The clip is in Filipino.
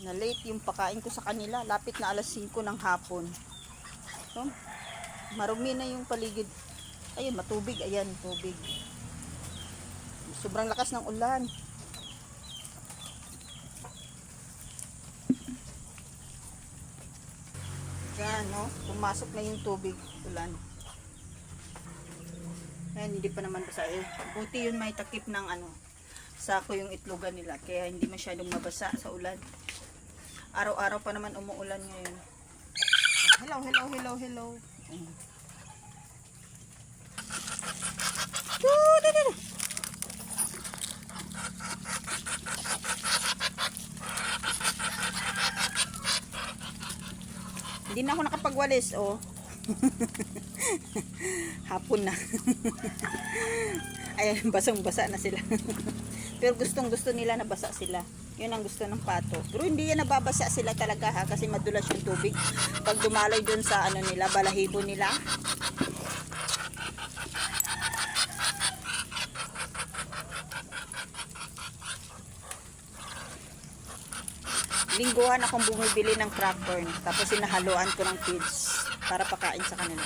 Na late yung pakain ko sa kanila. Lapit na alas 5 ng hapon. So, marumi na yung paligid. Ayun, matubig. Ayan, tubig. Sobrang lakas ng ulan. Yan, no? Pumasok na yung tubig. Ulan. Ayan, hindi pa naman basa. Buti yun may takip ng sako yung itlogan nila. Kaya hindi masyadong mabasa sa ulan. Araw-araw pa naman umuulan ngayon. Hello, hello, hello, hello. Hindi na ako nakapagwalis, oh. Hapon na. Ayan, basang-basa na sila. Pero gustong-gusto nila na basa sila. Yun ang gusto ng pato. Pero hindi yan nababasa sila talaga ha, kasi madulas yung tubig. Pag dumaloy dun sa nila, balahibo nila. Lingguhan akong bumibili ng crackern. Tapos sinahaluan ko ng feeds para pakain sa kanila.